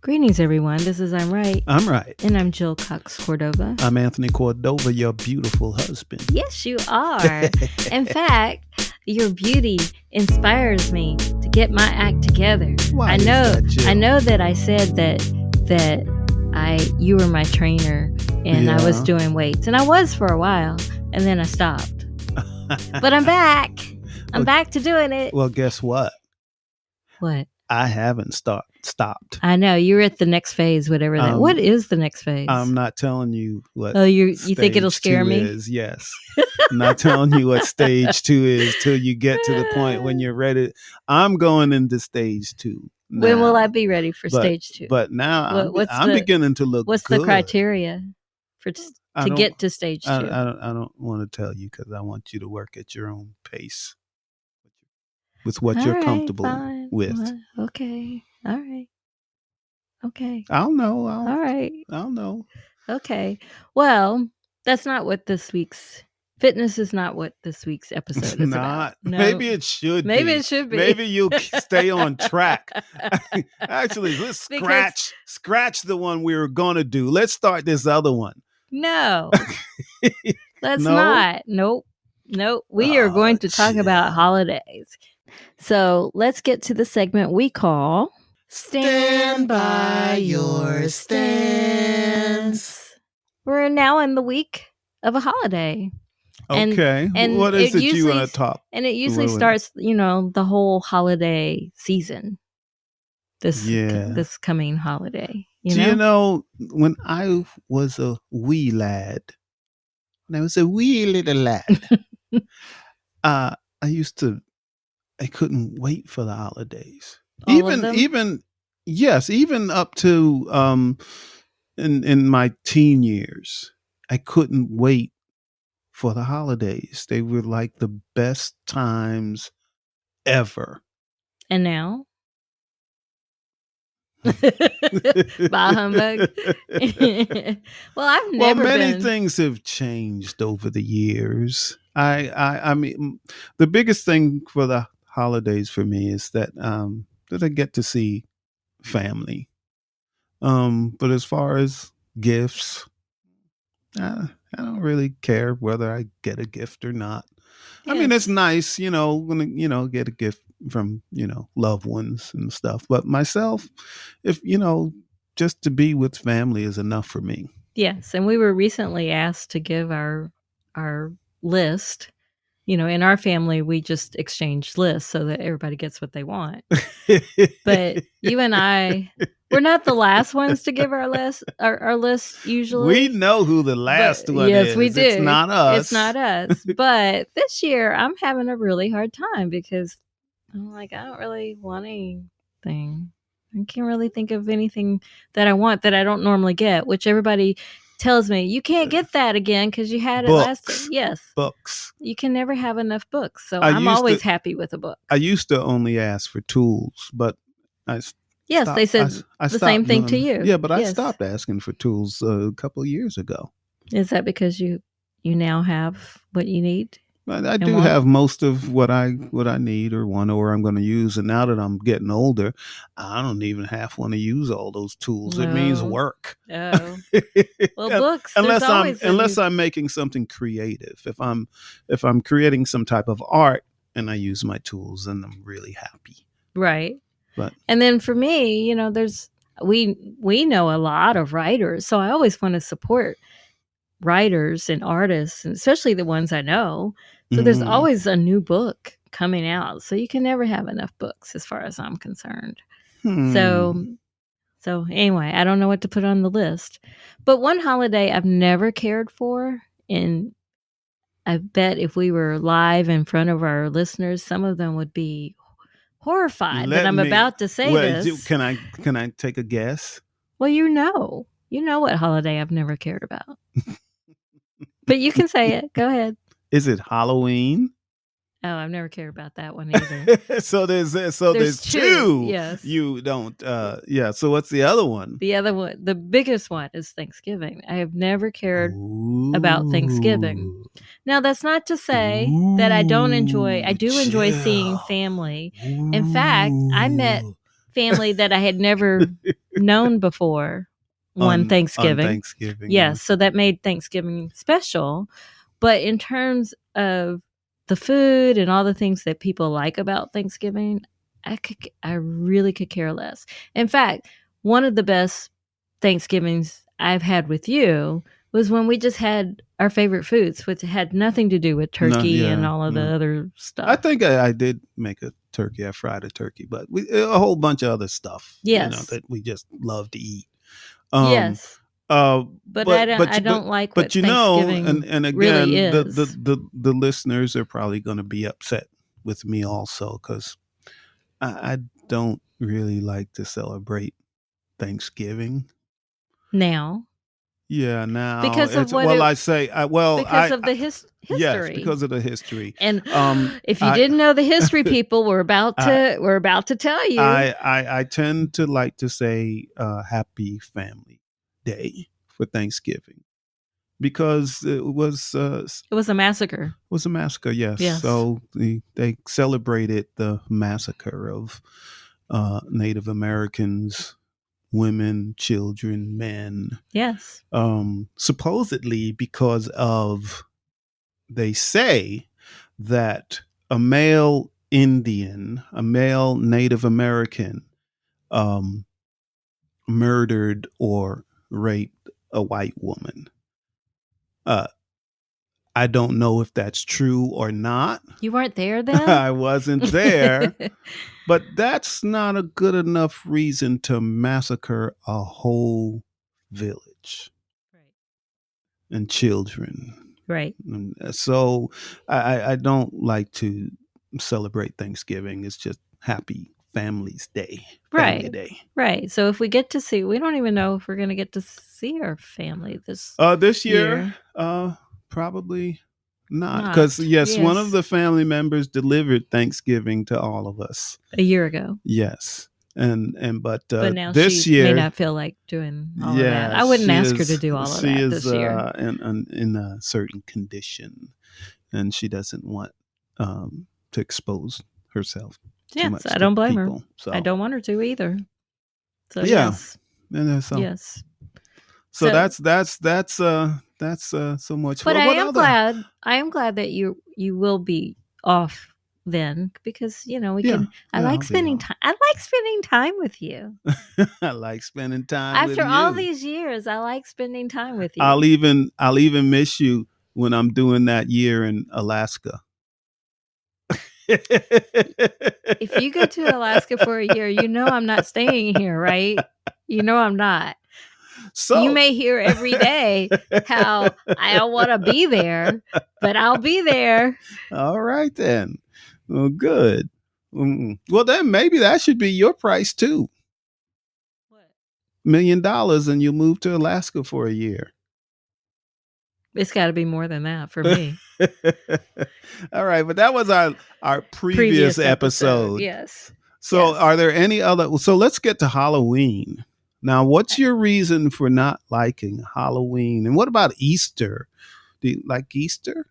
Greetings, everyone. This is I'm Right. I'm right. And I'm Jill Cox Cordova. I'm Anthony Cordova, your beautiful husband. Yes, you are. In fact, your beauty inspires me to get my act together. Why I know. is that, Jill? I know that I said that you were my trainer and I was doing weights, and I was for a while, and then I stopped. But I'm back. I'm back to doing it. Well, guess what? What? I haven't stopped. I know you're at the next phase, whatever that. What is the next phase? I'm not telling you what. Oh, you think it'll scare me? Is. Yes. I'm not telling you what stage 2 is till you get to the point when you're ready. I'm going into stage 2. Now. When will I be ready for stage 2? But now I'm beginning to look. What's good. the criteria for to get to stage 2? I don't want to tell you because I want you to work at your own pace with what you're comfortable with. Well, okay. All right. Okay. I'll know. All right. I'll know. Okay. Well, that's not what fitness is not what this week's episode is about. No. Maybe it should be. Maybe it should be. Maybe you'll stay on track. Actually, let's scratch the one we were going to do. Let's start this other one. No. Let's not. Nope. We are going to talk about holidays. So let's get to the segment we call Stand by Your Stance. We're now in the week of a holiday. Okay. And what is it you want to talk? And it usually starts, the whole holiday season. This coming holiday. You know, when I was a wee lad, when I was a wee little lad, I couldn't wait for the holidays. Even up to in my teen years, I couldn't wait for the holidays. They were like the best times ever. And now? Bah humbug. Many things have changed over the years. I mean, the biggest thing for the holidays for me is that I get to see family. But as far as gifts, I don't really care whether I get a gift or not. Yes. I mean, it's nice, when get a gift from, loved ones and stuff. But myself, if, just to be with family is enough for me. Yes. And we were recently asked to give our list. In our family, we just exchange lists so that everybody gets what they want. But you and I, we're not the last ones to give our list usually. We know who the last one is. Yes, we do. It's not us. It's not us. But this year, I'm having a really hard time because I'm like, I don't really want anything. I can't really think of anything that I want that I don't normally get, which everybody tells me you can't get that again because you had it last time. Yes, books. You can never have enough books, so I'm always happy with a book. I used to only ask for tools, but they said the same thing to you. Yeah, but I stopped asking for tools a couple of years ago. Is that because you now have what you need? I do have most of what I need or want or I'm going to use. And now that I'm getting older, I don't even half want to use all those tools. No. It means work. Oh, well, books. Unless I'm making something creative. If I'm creating some type of art and I use my tools, then I'm really happy. Right. And then for me, we know a lot of writers, so I always want to support writers and artists, and especially the ones I know. So there's always a new book coming out. So you can never have enough books as far as I'm concerned. So anyway, I don't know what to put on the list. But one holiday I've never cared for, and I bet if we were live in front of our listeners, some of them would be horrified that I'm about to say this. Can I take a guess? Well, you know what holiday I've never cared about. But you can say it. Go ahead. Is it Halloween? Oh, I've never cared about that one either. So there's two. Yes. You don't. So what's the other one? The other one, the biggest one, is Thanksgiving. I have never cared about Thanksgiving. Now, that's not to say that I don't enjoy. I do enjoy seeing family. In fact, I met family that I had never known before one on Thanksgiving. Thanksgiving. Yes, so that made Thanksgiving special. But in terms of the food and all the things that people like about Thanksgiving, I really could care less. In fact, one of the best Thanksgivings I've had with you was when we just had our favorite foods, which had nothing to do with No, turkey and yeah, all of the no. other I stuff. think I did make a turkey. I fried a turkey, but a whole bunch of other stuff, Yes. that we just love to eat. Yes. Uh, But I don't like what Thanksgiving and really again, is. the listeners are probably going to be upset with me also because I don't really like to celebrate Thanksgiving. Now, Yeah, now because of it's what well, it I say, well, because of I the yes, history. because of the history. And if you I didn't know the history, people, we're about I to tell you. I tend to like to say Happy Family Day for Thanksgiving because It was a massacre. was a massacre. Yes, Yes. so they celebrated the massacre of Native Americans, women, children, men. Yes. Supposedly because of, they say that a male Indian, a male Native American, um, murdered or raped a white woman. Uh, I don't know if that's true or not. You weren't there then? I wasn't there, but that's not a good enough reason to massacre a whole village Right. and children. Right. And so I don't like to celebrate Thanksgiving. It's just Happy Families Day, Family Right. Day. Right. So if we get to see, we don't even know if we're going to get to see our family This year, year. probably not, because Not. yes, one of Yes. the family members delivered Thanksgiving to all of us. A year ago. Yes, and but But now this she may year, not feel like doing all of that. yeah, I wouldn't ask her to do all of she that is this year. in a certain condition, and she doesn't want to expose herself too Yes, much I to don't blame her. people. I So don't want her to either. So yeah, yes. and so Yes. so So that's so much. but Well, what other? I am glad that you will be off then because we Yeah, can I yeah, like I'll be spending off. time I like spending time with you. I like spending time with After all you. these years, I like spending time with I'll you. even I'll even miss you when I'm doing that year in Alaska. If you go to Alaska for a year, I'm not staying here, right? I'm not. You So may hear every day how I don't want to be there, but I'll be there. all right then. Well, good. Well, then maybe that should be your price too. What? $1 million and you'll move to Alaska for a year. It's got to be more than that for me. All right, but that was our previous Previous episode, episode. yes. So, Yes. are there any other? So, let's get to Halloween. Now, what's your reason for not liking Halloween? And what about Easter? Do you like Easter?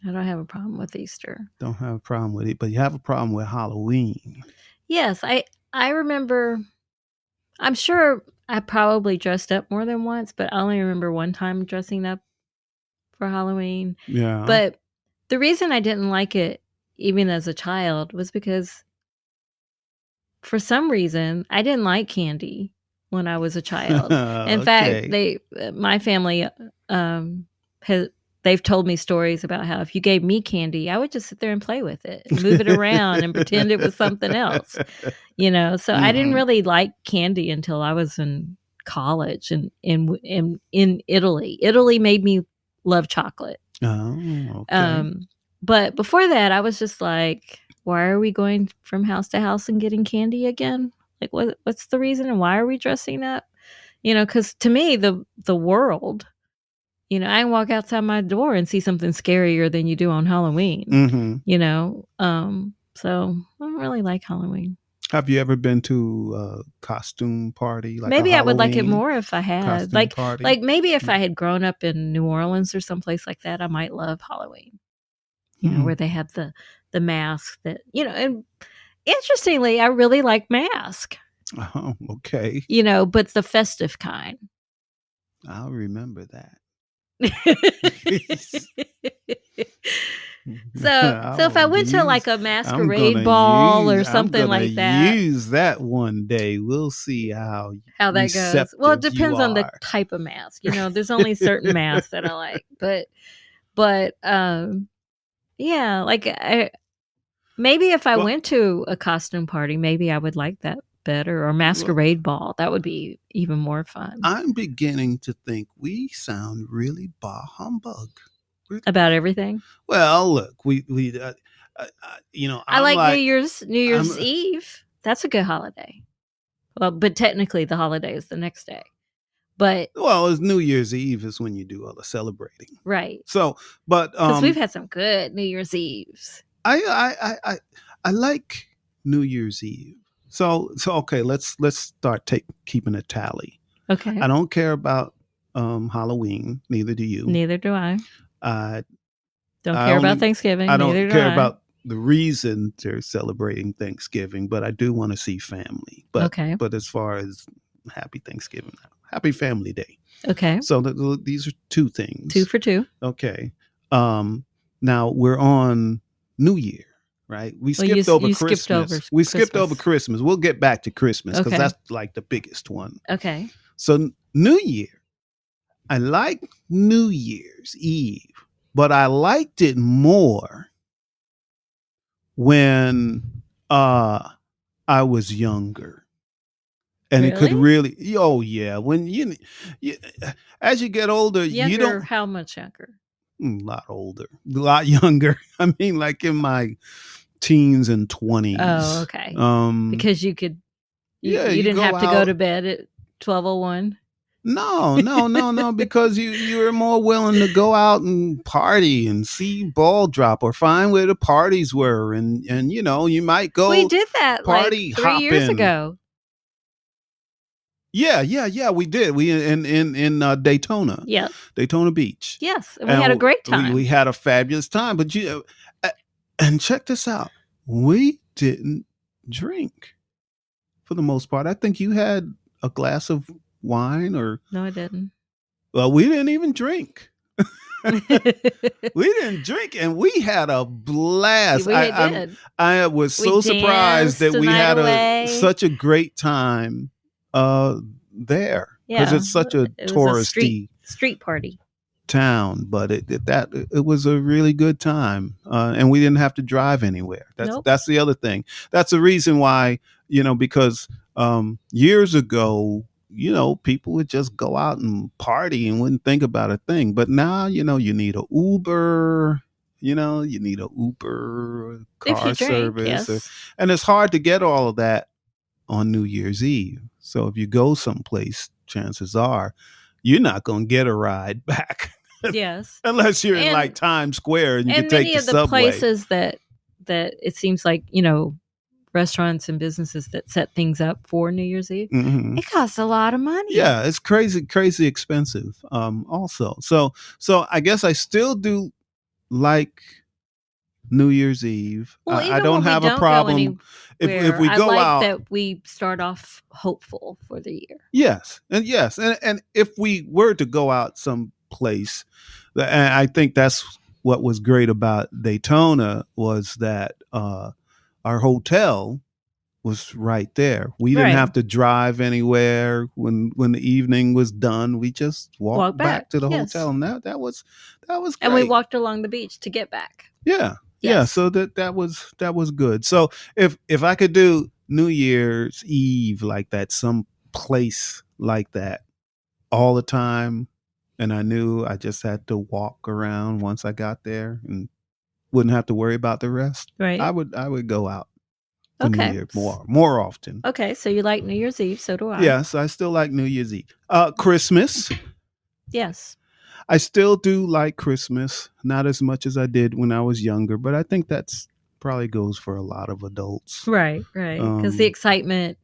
I don't have a problem with Easter. Don't have a problem with it, but you have a problem with Halloween. Yes, I remember. I'm sure I probably dressed up more than once, but I only remember one time dressing up for Halloween. Yeah. But the reason I didn't like it even as a child was because for some reason I didn't like candy when I was a child. In fact, Okay. my family has they've told me stories about how if you gave me candy, I would just sit there and play with it and move it around and pretend it was something else. So I didn't Mhm. really like candy until I was in college and in Italy. Italy made me love chocolate. Oh, okay. But before that, I was just like, why are we going from house to house and getting candy again? Like, what's the reason, and why are we dressing up? Because to me, the world, I can walk outside my door and see something scarier than you do on Halloween. Mm-hmm. So I don't really like Halloween. Have you ever been to a costume party, like a Maybe I would like it Halloween more if I had, costume party? like maybe if I had grown up in New Orleans or someplace like that, I might love Halloween. Where they have the mask that, and interestingly, I really like mask. Oh, okay. But the festive kind. I'll remember that. So if I went to like a I'm masquerade gonna ball or use I'm something gonna like that, use that one day. We'll see how how that goes. Well, it receptive you depends on the are. type of mask. There's only certain masks that I like, but yeah, like maybe if I Well, went to a costume party, maybe I would like that better, or well, masquerade ball. That would be even more fun. I'm beginning to think we sound really bah humbug. About everything. Well, look, I I'm like like, New Year's I'm. Eve. That's a good holiday. Well, but technically the holiday is the next day. But Well, it's New Year's Eve is when you do all the celebrating. right. So, but Because we've had some good New Year's Eves. I like New Year's Eve. So okay, let's start keeping a tally. Okay. I don't care about Halloween. Neither do you. Neither do I. I Don't I care about only I Thanksgiving. Neither don't do care I. about the reason they're celebrating Thanksgiving, but I do want to see family. But Okay. but as far as Happy Thanksgiving, Happy Family Day. Okay. So these are two 2 things. for 2. Okay. Um, Now we're on New Year, right? We Well, skipped over you skipped over Christmas. We skipped over Christmas. Christmas. We'll get back to Christmas because Okay. that's like the biggest one. Okay. So New Year, I like New Year's Eve, but I liked it more when I was younger. And it could Really? really, oh yeah, when you as you get older, you Younger? don't. How much younger? A lot older, a lot younger. I mean, like in my teens and 20s. Oh, okay. Um, Because you could yeah, you you didn't go have to go out. to bed at 12:01. No, because you're more willing to go out and party and see ball drop or find where the parties were, and you might We go did that like party 3 years hopping. ago. Yeah, we did. We in Daytona, Yep. Daytona Beach, Yes, and we had a and great we time. had a fabulous time. But and check this out, we didn't drink for the most part. I think you had a glass of wine, or No, I didn't. well, we didn't even drink. We didn't drink, and we had a blast. We did. I was We so surprised danced that the we night had away. such a great time there, because Yeah, it's such a it was a touristy street party. town. But it was a really good time, and we didn't have to drive anywhere. Nope. That's the other thing. That's the reason why, because years ago, people would just go out and party and wouldn't think about a thing. But now, you need a Uber. You need a Uber, If you car drink, service, yes. and it's hard to get all of that on New Year's Eve. So if you go someplace, chances are you're not going to get a ride back. Yes. Unless you're in like And Times Square and you can take many the of the subway. places that it seems like, restaurants and businesses that set things up for New Year's Eve, it costs a lot of money. Yeah, it's crazy expensive. Also, so I guess I still do like New Year's Eve. Well, I even don't when we have a don't go problem if anywhere, we I go like out. that we start off hopeful for the year. Yes, and if we were to go out someplace, and I think that's what was great about Daytona, was that our hotel was right there. We didn't Right. have to drive anywhere. When the evening was done, we just Walk walked back. back to the Yes. hotel, and that was And we great. walked along the beach to get back. Yeah, yeah. Yes. So that was good. So if I could do New Year's Eve like that, some place like that all the time, and I knew I just had to walk around once I got there and wouldn't have to worry about the rest, Right. I would go out for New Okay. Year more often. Okay, so you like New Year's Eve, so do I. Yes, I still like New Year's Eve. Christmas. Yes. I still do like Christmas, not as much as I did when I was younger, but I think that's probably goes for a lot of adults. Right, because the excitement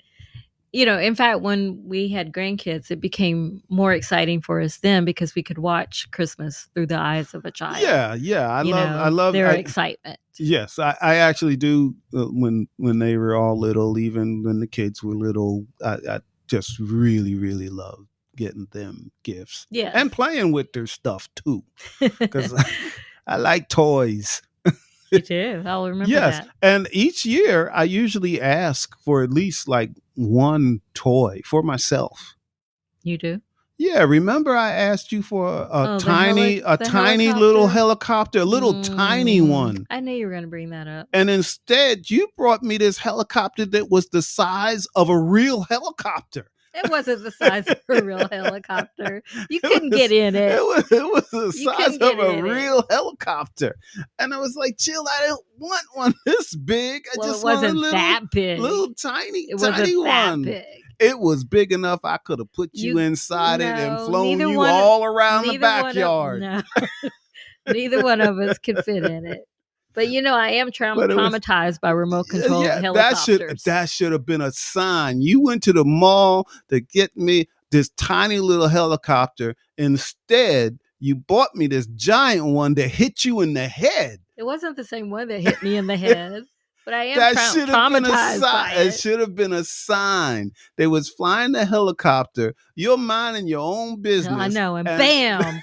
In fact, when we had grandkids, it became more exciting for us then because we could watch Christmas through the eyes of a child. Yeah, yeah. I love. Their excitement. Yes, I actually do. When they were all little, even when the kids were little, I just really, really love getting them gifts Yes. and playing with their stuff too, because I like toys. You do. I'll remember Yes, that. and each year I usually ask for at least like one toy for myself. You do? Yeah, remember I asked you for Oh, a the tiny little helicopter. helicopter, a little tiny one. I knew you were going to bring that up. And instead, you brought me this helicopter that was the size of a real helicopter. It wasn't the size of a real helicopter. You couldn't get in it. It was the You size couldn't of get a in it. real helicopter. And I was like, chill, I don't want one this big. I Well, just it want a wasn't little, that big. little tiny, It tiny wasn't that one. big. It was big enough I could have put you inside it and flown neither you one- all around the neither one of- backyard. No, neither one of us could fit in it. But I am But it was- traumatized by remote control yeah, helicopters. that should have been a sign. You went to the mall to get me this tiny little helicopter. Instead, you bought me this giant one that hit you in the head. It wasn't the same one that hit me in the head. But I am That should have been a traumatized by sign. It should have been a sign. They was flying the helicopter. You're minding your own business. I know, and bam.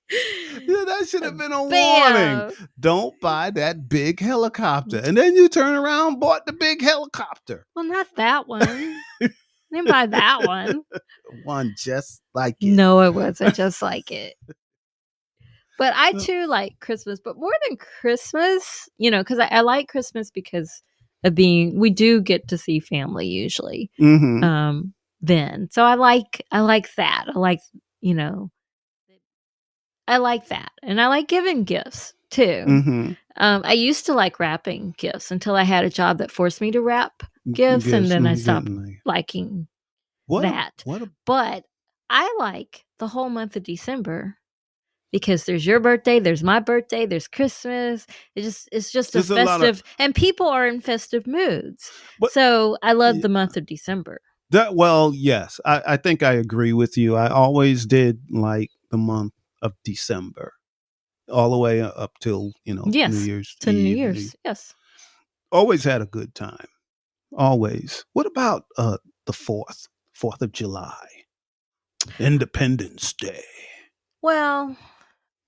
Yeah, that should have been a warning. Don't buy that big helicopter. And then you turn around and bought the big helicopter. Well, not that one. I didn't buy that one. One just like it. No, it wasn't just like it. But I too like Christmas, but more than Christmas, because I like Christmas because of we do get to see family usually. Mm-hmm. Then. So I like that. I like that. And I like giving gifts too. Mm-hmm. I used to like wrapping gifts until I had a job that forced me to wrap gifts, and then I stopped liking that. But I like the whole month of December because there's your birthday, there's my birthday, there's Christmas. It's just a festive, and people are in festive moods. So I love the month of December. Yes, I think I agree with you. I always did like the month of December, all the way up till yes, New Year's to Eve. New Year's. Yes, always had a good time. Always. What about the 4th of July, Independence Day? Well,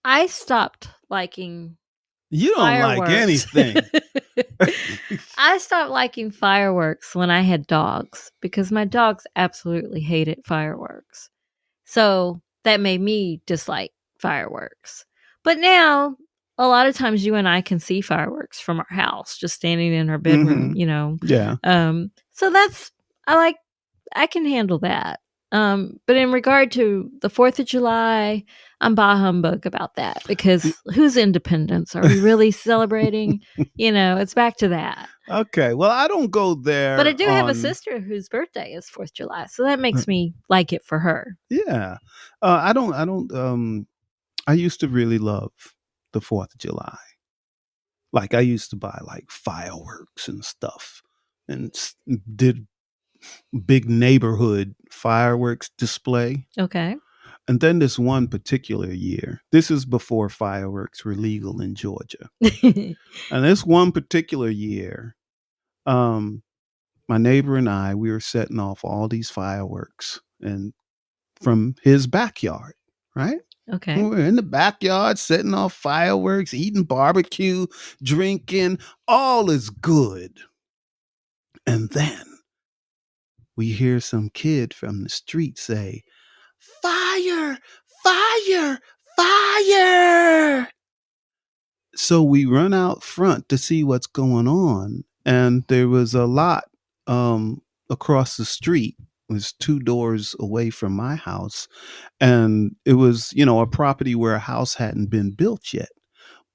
I stopped liking. You don't fireworks. like anything. I stopped liking fireworks when I had dogs because my dogs absolutely hated fireworks. So that made me dislike fireworks. But now, a lot of times you and I can see fireworks from our house, just standing in our bedroom, Yeah. So I can handle that. But in regard to the 4th of July, I'm bah humbug about that because whose independence are we really celebrating? It's back to that. Okay. Well, I don't go there. But I do have a sister whose birthday is 4th of July. So that makes me like it for her. Yeah. I used to really love the 4th of July. Like I used to buy like fireworks and stuff and did big neighborhood fireworks display. Okay. And then this one particular year, this is before fireworks were legal in Georgia. And this one particular year, my neighbor and I, we were setting off all these fireworks and from his backyard, right? Okay. We're in the backyard setting off fireworks, eating barbecue, drinking, all is good. And then we hear some kid from the street say, "Fire, fire, fire." So we run out front to see what's going on. And there was a lot across the street. It was 2 doors away from my house. And it was, a property where a house hadn't been built yet,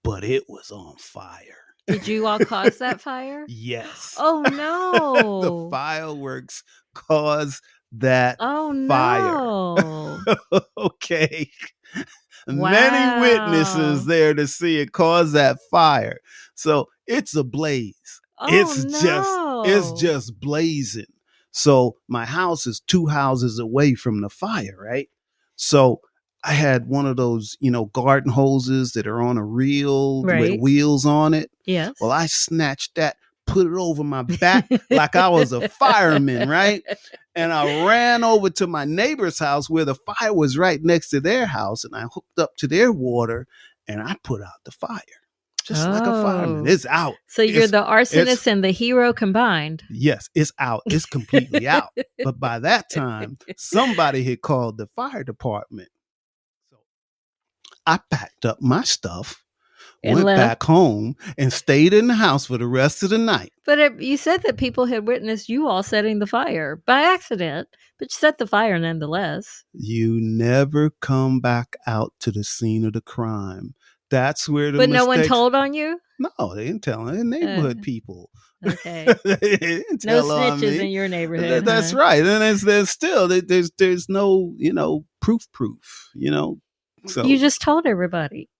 but it was on fire. Did you all cause that fire? Yes. Oh, no. The fireworks caused that fire. No. Okay. Wow. Many witnesses there to see it cause that fire. So it's ablaze. Oh It's no. just blazing. So my house is 2 houses away from the fire, right? So I had one of those, garden hoses that are on a reel with Right. wheels on it. Well, Yes. I snatched that, put it over my back like I was a fireman, right? And I ran over to my neighbor's house where the fire was right next to their house, and I hooked up to their water and I put out the fire. Just like a fireman. Oh. It's out. So you're the It's arsonist and the hero combined. Yes, it's out. It's completely out. But by that time, somebody had called the fire department. So I packed up my stuff, And went left. back home, and stayed in the house for the rest of the night. But you said that people had witnessed you all setting the fire by accident, but you set the fire nonetheless. You never come back out to the scene of the crime. That's where the But no one mistakes. told on you? No, they didn't tell. They're neighborhood people. Okay. They didn't No tell on snitches me. in your neighborhood, That's huh? right. And there's still there's no proof. You So just told everybody.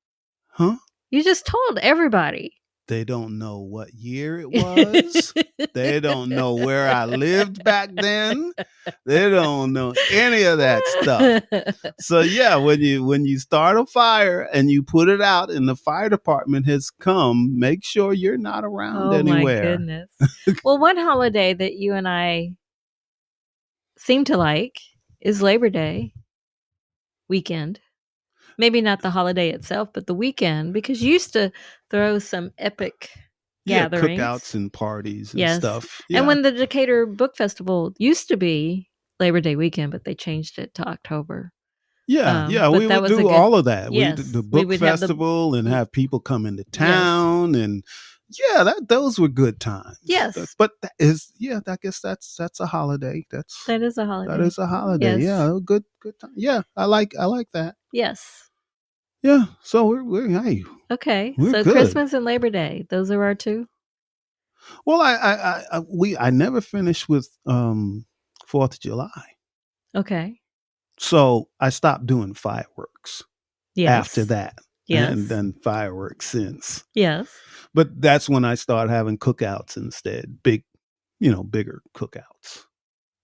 huh? You just told everybody. They don't know what year it was. They don't know where I lived back then. They don't know any of that stuff. So yeah, when you start a fire and you put it out and the fire department has come, make sure you're not around Oh my anywhere. goodness. Well, one holiday that you and I seem to like is Labor Day weekend. Maybe not the holiday itself, but the weekend, because you used to throw some epic Yeah, gatherings. cookouts and parties and Yes. stuff. And Yeah. when the Decatur Book Festival used to be Labor Day weekend, but they changed it to October. Yeah, But we that would was a do good. all of that. We Yes, did the we book would have festival and have people come into Yes. town, and yeah, those were good times. Yes. But that is, I guess that's a holiday. That is a holiday. That is a holiday. Yes. Yeah, good time. Yeah, I like that. Yes. Yeah, so we're hey, Okay. we're So good. Christmas and Labor Day, those are our two. Well, I never finished with 4th of July. Okay. So I stopped doing fireworks Yes. after that. Yes. And done fireworks since. Yes. But that's when I started having cookouts instead, bigger cookouts.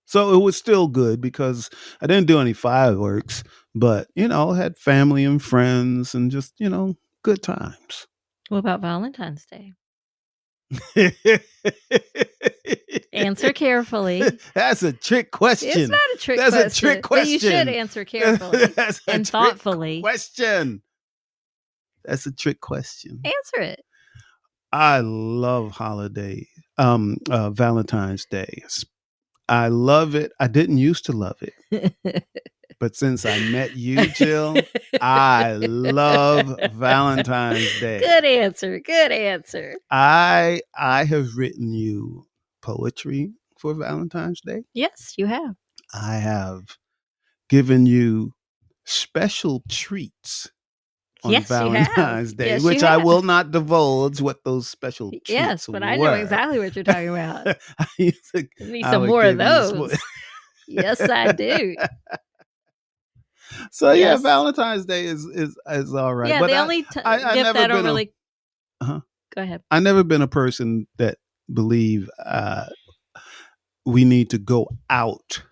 So it was still good because I didn't do any fireworks, but had family and friends and just good times. What about Valentine's Day? Answer carefully. That's a trick question. It's not a trick That's question. a trick question. But you should answer carefully That's a and trick thoughtfully. Question. That's a trick question. Answer it. I love Valentine's Day. I love it. I didn't used to love it. But since I met you, Jill, I love Valentine's Day. Good answer. Good answer. I have written you poetry for Valentine's Day. Yes, you have. I have given you special treats on Valentine's Day, yes, which I will not divulge what those special treats Yes, but were. I know exactly what you're talking about. I need some more of those. Yes, I do. So yeah, Valentine's Day is all right. Yeah, but the only gift I don't really. Go ahead. I've never been a person that believe we need to go out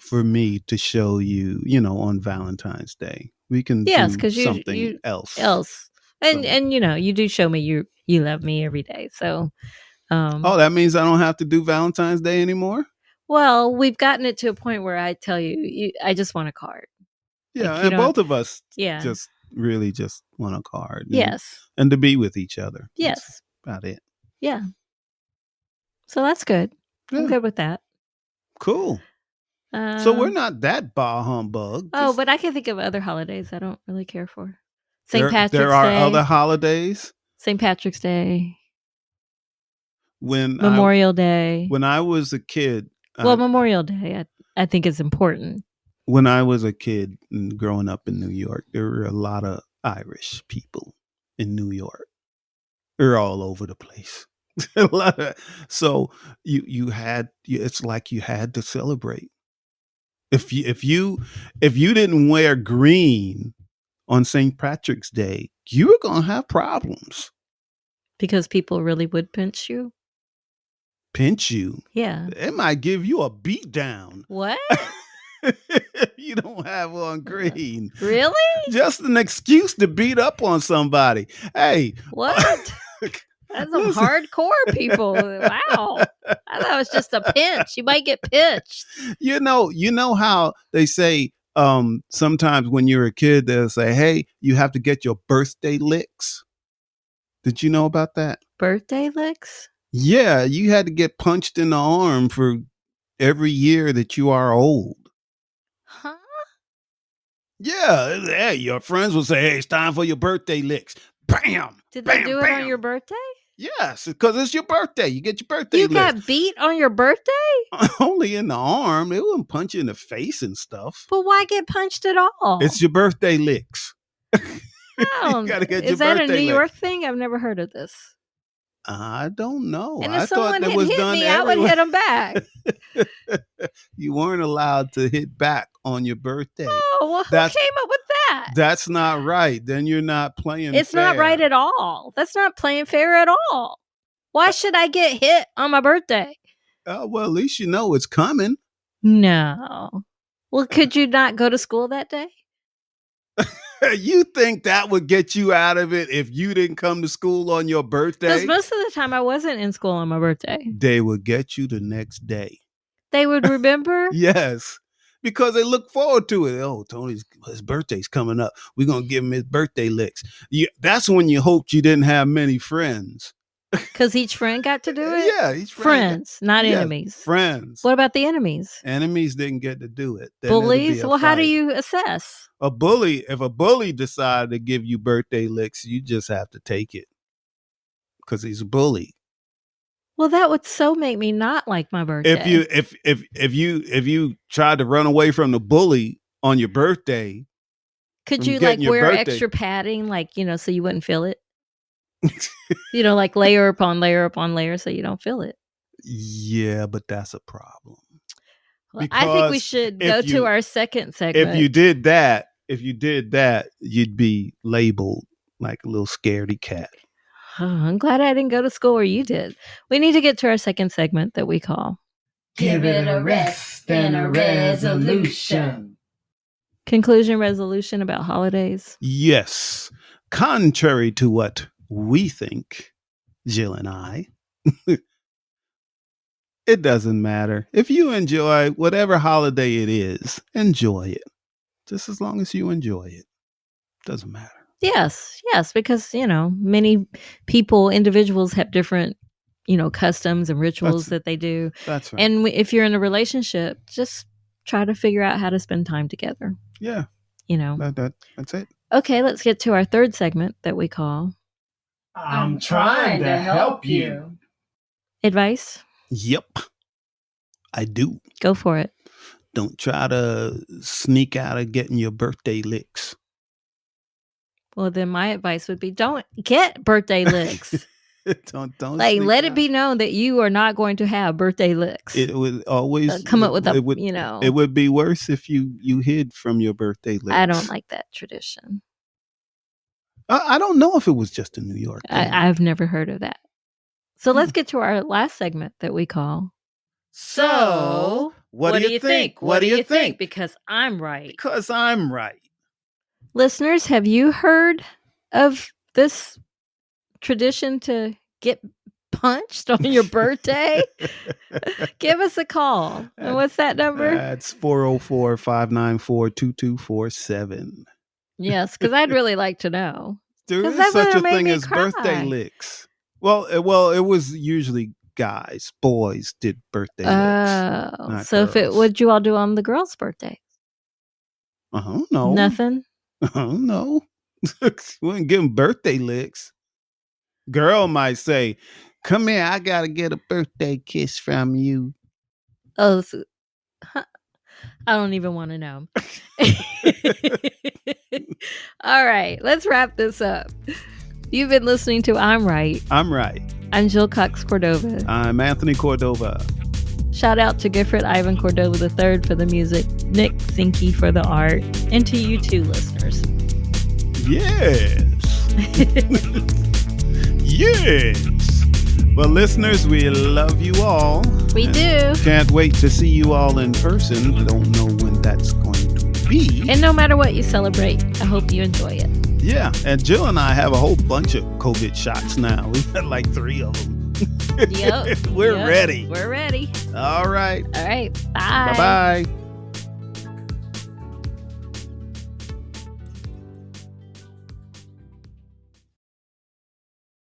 for me to show you, on Valentine's Day. We can do something else. And you do show me you love me every day. So that means I don't have to do Valentine's Day anymore? Well, we've gotten it to a point where I tell you I just want a card. Yeah, and both of us just really just want a card. Yes. And to be with each other. Yes. That's about it. Yeah. So that's good. Yeah. I'm good with that. Cool. So we're not that bah humbug. Oh, but I can think of other holidays I don't really care for. St. Patrick's Day. There are other holidays. St. Patrick's Day. When Memorial Day. When I was a kid. Memorial Day, I think is important. When I was a kid and growing up in New York, there were a lot of Irish people in New York. They're all over the place. So it's like you had to celebrate. If you didn't wear green on St. Patrick's Day, you were gonna have problems because people really would pinch you. Pinch you? Yeah. It might give you a beat down. What? You don't have on green. Really? Just an excuse to beat up on somebody. Hey. What? That's some Listen. hardcore people. Wow. I thought it was just a pinch. You might get pinched. You know how they say sometimes when you're a kid, they'll say, hey, you have to get your birthday licks. Did you know about that? Birthday licks? Yeah, you had to get punched in the arm for every year that you are old. Huh? Yeah, hey, your friends will say, hey, it's time for your birthday licks. Bam! Did bam, they do bam. it on your birthday? Yes, because it's your birthday. You get your birthday You licks. got beat on your birthday? Only in the arm. They wouldn't punch you in the face and stuff. But why get punched at all? It's your birthday licks. You gotta get Is your that a birthday New licks. York thing? I've never heard of this. I don't know. And I if thought someone that had was hit done me, I would everywhere. hit them back. You weren't allowed to hit back on your birthday. Oh, well, who came up with that? That's not right. Then you're not playing It's fair. not right at all. That's not playing fair at all. Why should I get hit on my birthday? Well, at least you know it's coming. No. Well, could you not go to school that day? You think that would get you out of it if you didn't come to school on your birthday? Because most of the time I wasn't in school on my birthday. They would get you the next day. They would remember? Yes. Because they look forward to it. Oh, his birthday's coming up. We're going to give him his birthday licks. That's when you hoped you didn't have many friends. Because each friend got to do it? Yeah, each friend. Friends, not enemies. Friends. What about the enemies? Enemies didn't get to do it. Then Bullies? Well, how do you assess? If a bully decided to give you birthday licks, you just have to take it. Because he's a bully. Well, that would so make me not like my birthday. If you tried to run away from the bully on your birthday, could you like wear extra padding, like, so you wouldn't feel it? Like layer upon layer upon layer so you don't feel it. Yeah, but that's a problem. Well, I think we should go to our second segment. If you did that, you'd be labeled like a little scaredy cat. Oh, I'm glad I didn't go to school where you did. We need to get to our second segment that we call Give it a rest and a resolution. Conclusion resolution about holidays. Yes. Contrary to what we think, Jill and I, it doesn't matter. If you enjoy whatever holiday it is, enjoy it. Just as long as you enjoy it. Doesn't matter. Yes, because, many individuals have different, customs and rituals that they do. That's right. And if you're in a relationship, just try to figure out how to spend time together. Yeah. That's it. Okay, let's get to our third segment that we call I'm trying to help you. Advice? Yep. I do. Go for it. Don't try to sneak out of getting your birthday licks. Well, then my advice would be don't get birthday licks. don't like let it be known that you are not going to have birthday licks. It would always come up with it would be worse if you hid from your birthday licks. I don't like that tradition. I don't know if it was just a New York thing. I've never heard of that. So let's get to our last segment that we call So what do you think? What do you think? Because I'm right. Because I'm right. Listeners, have you heard of this tradition to get punched on your birthday? Give us a call. And what's that number? That's 404-594-2247. Yes, because I'd really like to know. There is such a thing as birthday licks. Well, it was usually guys. Boys did birthday licks. Oh, so girls. What'd you all do on the girl's birthday? No. Nothing? No. We wouldn't give them birthday licks. Girl might say, come here, I got to get a birthday kiss from you. Oh, I don't even want to know. All right, let's wrap this up. You've been listening to I'm Right. I'm Right. I'm Jill Cox Cordova. I'm Anthony Cordova. Shout out to Gifford Ivan Cordova III for the music, Nick Zinke for the art, and to you too, listeners. Yes. Yes. Well, listeners, we love you all. We do. Can't wait to see you all in person. Don't know when that's going to be. And no matter what you celebrate, I hope you enjoy it. Yeah, and Jill and I have a whole bunch of COVID shots now. We've had like 3 of them. Yep. We're ready. We're ready. All right. All right. Bye. Bye-bye.